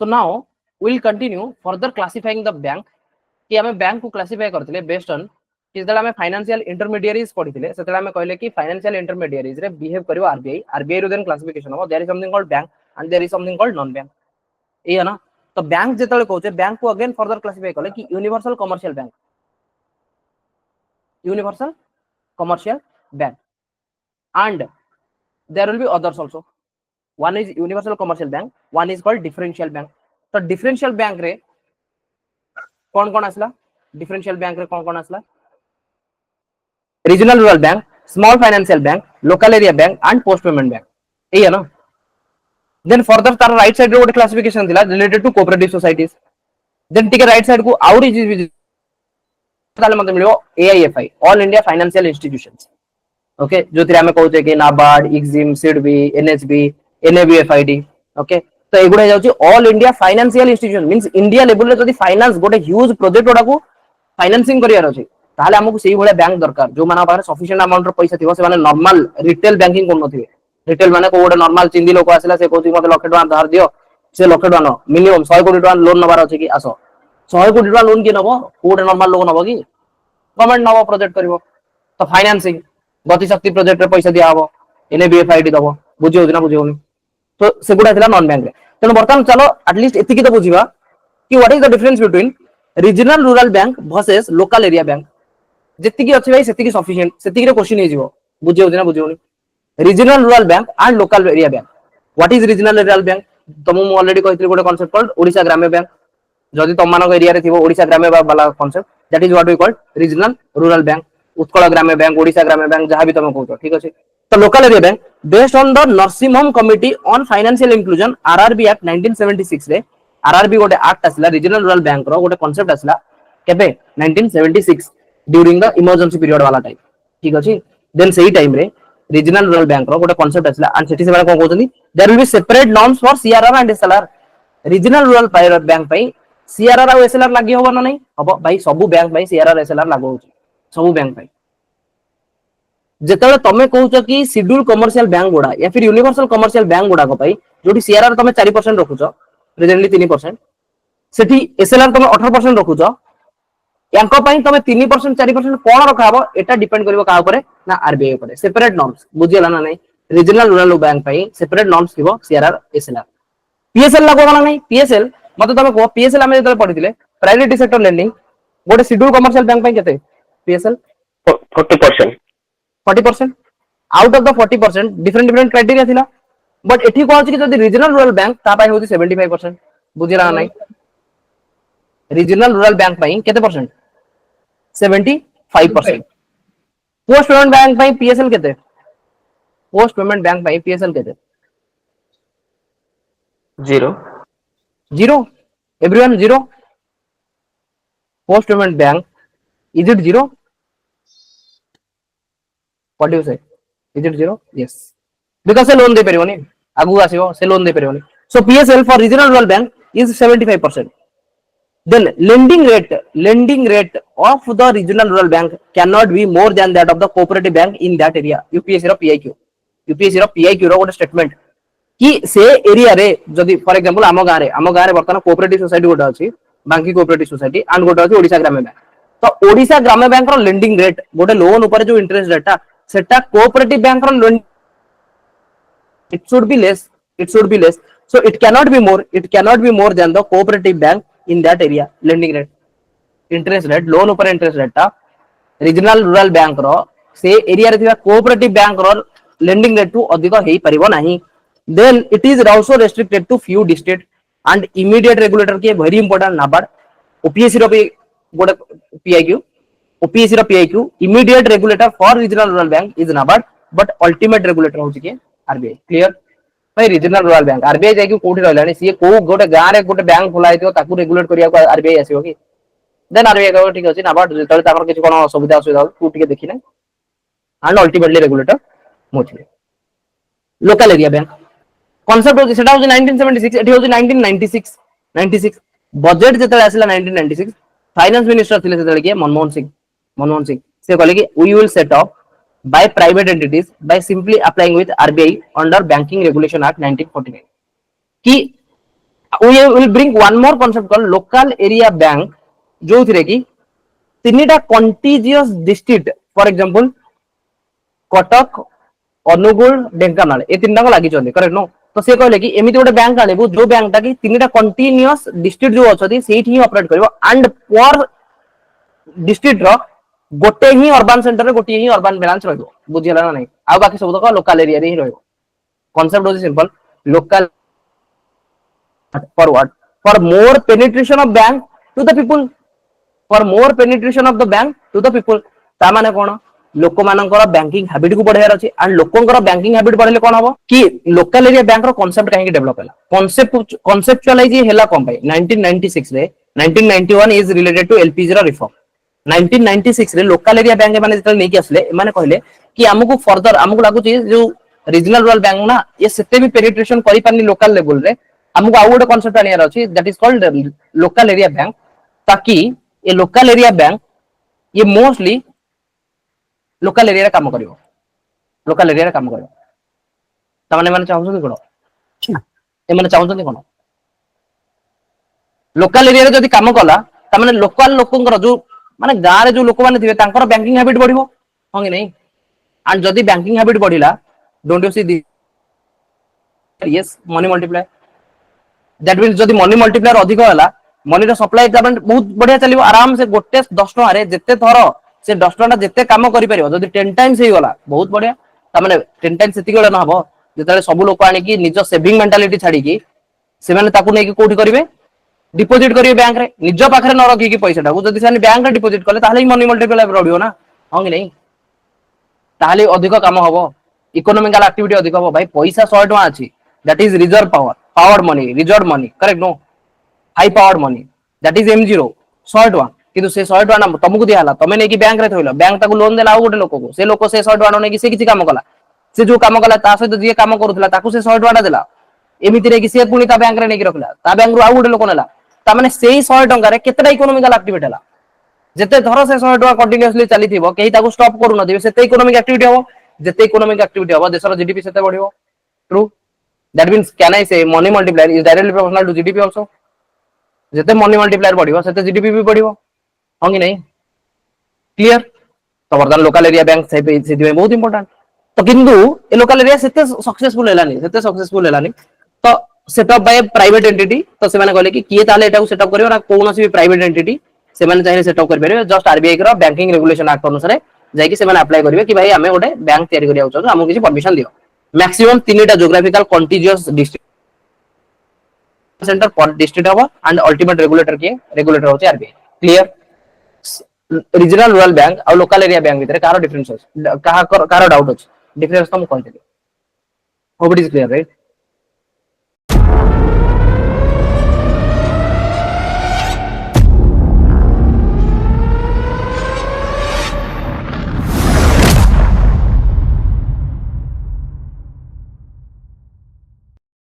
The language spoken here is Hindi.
So now we will continue further classifying the bank कि हमें बैंक को क्लासिफाई करथिले बेस्ड ऑन कि जदे हमें फाइनेंशियल इंटरमीडिएरीज पढिथिले सेते हमें कहले कि फाइनेंशियल इंटरमीडिएरीज रे बिहेव करिवो आरबीआई रो देन क्लासिफिकेशन हो there is something called bank and there is something called non bank ए है ना तो बैंक जेतले कहउचे बैंक को अगेन फर्दर क्लासिफाई करले कि universal commercial bank and there will be others also. One is universal commercial bank, one is called differential bank. तो differential bank रे कौन कौन आसला differential bank रे कौन कौन आसला regional rural bank, small financial bank, local area bank and post payment bank यही है ना. Then further तार right side रे ଗୋଟେ classification थिला related to cooperative societies. Then ठीक है right side को और इजी ताले मतलब मिलियो AIFI All India Financial Institutions. Okay जो थिरा में कहउचे कि NABARD EXIM SIDBI NHB NABFID okay तो एगुडा जाउची all India financial institution means India level रे जदी फाइनेंस गोटे ह्यूज प्रोजेक्ट ओडा को फाइनेंसिंग करियार अछि ताले हमकु सेही भले बैंक दरकार जो माना पारे सफिशिएंट अमाउंट रो पैसा थिबो से माने नॉर्मल रिटेल बैंकिंग कोन नथिबे रिटेल माने को गोटे नॉर्मल चिंदी लोक आसिला से कहउची मते लाख टका धार दियो से लाख टका न मिनिमम 100 कोटी टका लोन नबार अछि कि आसो 100 कोटी टका लोन कि नबो कोटे नॉर्मल लोन नबो कि गवर्नमेंट नबो प्रोजेक्ट करिवो तो फाइनेंसिंग गति शक्ति प्रोजेक्ट रे पैसा दिया हबो एनएबीएफआईडी दबो बुझियो ना बुझियोनी तो सेगुडा थिला नॉन बैंक रे तनो बर्तमान चलो एटलीस्ट एतिकी तो बुझिबा कि what is the difference between regional rural bank versus local area bank जेतिकी अछि भाई सेतिकी सफिशिएंट सेतिकी रे क्वेश्चन हे जिवो बुझियो ना बुझियोनी regional rural bank and local area bank what is regional rural bank तमु मु ऑलरेडी कहितली गोटे concept called Odisha Gramya bank जदि तम मानक एरिया रे थिबो ओडिशा ग्राम्य बैंक वाला concept that is what we called regional rural bank Utkal Gramya bank Odisha Gramya bank जहां भी तुम कहतो ठीक अछि तो local area bank based on the Narasimham committee on financial inclusion RRB act 1976 रे आरआरबी गोटे एक्ट आसला रीजनल रूरल बैंक रो गोटे कांसेप्ट आसला केबे 1976 ड्यूरिंग द इमरजेंसी पीरियड वाला टाइम ठीक अछि देन सेही टाइम रे रीजनल रूरल बैंक रो गोटे कांसेप्ट आसला एंड सेठी से कोन कहउछनी there will be separate norms for CRR and SLR regional rural bank पई सीआरआर और एसएलआर लागि होबो ना नहीं हबो भाई सब बैंक पई सीआरआर एसएलआर लागो होची सब बैंक पई जेतले तमे कहउछ कि शेड्यूल कमर्शियल बैंक गुडा या फिर यूनिवर्सल कमर्शियल बैंक गुडा को पई जोटी सीआरआर तमे 4% रखुछ प्रेजेंटली 3% सेठी एसएलआर तमे 18% रखुछ यांको पई तमे 3% 4% कोन रखाबो एटा डिपेंड करिवो का ऊपर ना आरबीआई ऊपर सेपरेट नॉर्म्स बुझियला ना नहीं रीजनल रूरल बैंक पई सेपरेट नॉर्म्स थिबो सीआरआर एसएलआर पीएसएल लागो ना नहीं पीएसएल मते तमे को पीएसएल हमें जेतले पढिथिले प्राइवेट सेक्टर लेंडिंग गोटे शेड्यूल कमर्शियल बैंक पई केते PSL 40% out of the 40% different criteria थिला बट एठी को अछि कि जदी रीजनल रूरल बैंक ता पाई होती 75% बुझिरा नाही रीजनल रूरल बैंक पाई केते परसेंट 75% पोस्ट पेमेंट बैंक पाई पीएसएल केते पोस्ट पेमेंट बैंक पाई पीएसएल केते 0 everyone 0 post payment bank is it 0 What do you say? Is it 0? Yes. Because se loan de periboni. Agu asibo se loan de periboni. So PSL for regional rural bank is 75%. Then lending rate of the regional rural bank cannot be more than that of the cooperative bank in that area. UPSC ro PIQ रो ଗୋଟେ statement कि से एरिया रे जदी फॉर एग्जांपल आम गाँ रे वर्तमान कोऑपरेटिव सोसाइटी गोटे अछि बांकी कोऑपरेटिव सोसाइटी एंड गोटे अछि ओडिशा ग्राम्य बैंक तो ओडिशा ग्राम्य बैंक रो लेंडिंग रेट गोटे लोन ऊपर जो इंटरेस्ट रेट सेटा कोऑपरेटिव बैंक रो loan it should be less so it cannot be more than the cooperative bank in that area lending rate interest rate loan ऊपर interest rate ता regional rural bank रो से एरिया रे थिबा कोऑपरेटिव बैंक रो lending rate टू अधिक हेई परिबो नाही then it is also restricted to few district and immediate regulator के very important नाबार्ड ओपीएससी रो भी गोटे PIQ immediate regulator for regional rural bank is NABARD but ultimate regulator होची के RBI clear भाई regional rural bank RBI जाय कि कोठी रहलानी सी को गोटे गां रे गोटे बैंक खोला हेतियो ताकू रेगुलेट करिया को RBI आसीबो कि देन RBI कहबो ठीक अछि NABARD जेतले ताकर किछ कोन सुविधा तू ठीक देखि नै and ultimately regulator मोची local area bank concept होची सेटा होची 1976 एठी होची 1996 बजेट जेतले आसिला 1996 फाइनेंस मिनिस्टर थिले सेतले के मनमोहन सिंह से कहले कि we will set up by private entities by simply applying with RBI under Banking Regulation Act 1949 कि we will bring one more concept called local area bank जो थिरे कि तीनटा contiguous district for example Cuttack Angul Dhenkanal ए तीनटा को लागि चंदी करेक्ट नो तो से कहले कि एमिति गोटे बैंक आलेबु जो बैंकटा कि तीनटा कंटीन्यूअस डिस्ट्रिक्ट जो अछथि सेठी ही ऑपरेट करबो एंड पर डिस्ट्रिक्ट रो गोटे ही अर्बन सेंटर रे गोटे ही अर्बन ब्रांच रहबो बुझियला ना नहीं आ बाकी सब तक लोकल एरिया रे ही रहबो concept was simple local for what for more penetration of bank to the people for more penetration of the bank to the people ता माने कोन लोक मानकर बैंकिंग हैबिट को बढ़ायर अछि एंड लोकंकर बैंकिंग हैबिट बढ़ले कोन हबो कि लोकल एरिया बैंक रो कांसेप्ट काहे डेवलप हैला कांसेप्चुअलाइज हैला कोन भाई 1996 रे 1991 इज रिलेटेड टू एलपीजी रो रिफॉर्म 1996 रे लोकल एरिया बैंक माने जतल नै कि असले माने कहले कि हमकु फर्दर हमकु लागु छी जो रीजनल रूरल बैंक ना ये सेते भी पेनिट्रेशन करि पानी लोकल लेवल रे हमको आउ गोटे कांसेप्ट आनियार अछि that is called local area bank ताकि ये लोकल एरिया बैंक ये मोस्टली लोकल एरिया रे काम करिवो लोकल एरिया रे काम करिवो तमाने माने चाहउछन कोन ए माने चाहउछन कोन लोकल एरिया रे जदी काम कला तमाने लोकल लोकंकर जो माने गां रे जो लोक माने थिबे तांकर बैंकिंग हैबिट बढ़िवो हो कि नहीं एंड जदी बैंकिंग हैबिट बढ़िला don't you see this yes money multiplier that means जदी money multiplier अधिक होला मनी रो सप्लाई पेमेंट बहुत बढ़िया चलिबो आराम से गोटे 10 टका रे जत्ते थरो से 10 टका जत्ते काम करि परिबो जदी 10 टाइम्स हे गला बहुत बढ़िया त माने 10 टाइम्स सेति गला न हबो जेतले सब लोक आनी कि निज सेविंग मेंटालिटी छाडी कि से माने ताकू नै कि कोठी करिवे डिपॉजिट करिवे बैंक रे निज पाखरे न रखि कि पैसा टाकू जदी से बैंक रे डिपॉजिट करले ताहले मनी मल्टीप्लायर बढ़ियो ना हां कि नहीं ताहले अधिक काम हबो इकोनॉमिकल एक्टिविटी अधिक हबो भाई पैसा 100 टका अछि that is reserve power powered money reserved money correct no high powered money that is m0 100 टका किंतु से 100 टका ना तुमको दियाला तमे नै कि बैंक रे थइलो बैंक ताकू लोन देला आ गोटे लोक को से लोक से 100 टका नै कि से किछि काम कला से जो काम कला ता सहित जे काम करूथला ताकू से 100 टका देला एमिति रे कि से पुनी ता बैंक रे नै कि रखला ता बैंक रो आ गोटे लोक नेला ता माने सेही 100 टका रे केतेटा इकोनॉमिकल एक्टिविटी हला जते धरो से 100 टका कंटीन्यूअसली चली थिबो केही ताकू स्टॉप करू न दिबे सेते इकोनॉमिक एक्टिविटी हबो जते इकोनॉमिक एक्टिविटी हबो देशर जीडीपी सेते बढ़िबो true that means can I say money multiplier is directly proportional to gdp also जते money multiplier बढ़िबो सेते gdp भी बढ़िबो हो कि नहीं क्लियर तो वर्तमान लोकल एरिया बैंक से बहुत इंपोर्टेंट तो किंतु ए लोकल एरिया सेते सक्सेसफुल हेलानी तो सेटअप बाय प्राइवेट एंटिटी तो से माने कहले कि किए ताले एटा को सेटअप करियो ना कोनोसी भी प्राइवेट एंटिटी से माने चाहे सेटअप कर परिबे जस्ट आरबीआई के बैंकिंग रेगुलेशन एक्ट अनुसार जाय कि से माने अप्लाई करिवे कि भाई हमें गोटे बैंक तयारी करिया उचो हमो किछि परमिशन दियो मैक्सिमम तीनटा ज्योग्राफिकल कॉन्टिजियस डिस्ट्रिक्ट सेंटर पर डिस्ट्रिक्ट हबो एंड अल्टीमेट रेगुलेटर होचे RBI clear regional rural bank और लोकल एरिया बैंक भीतर कार डिफरेंस कहा डाउट अछि डिफरेंस तो हम कहते hope it is clear right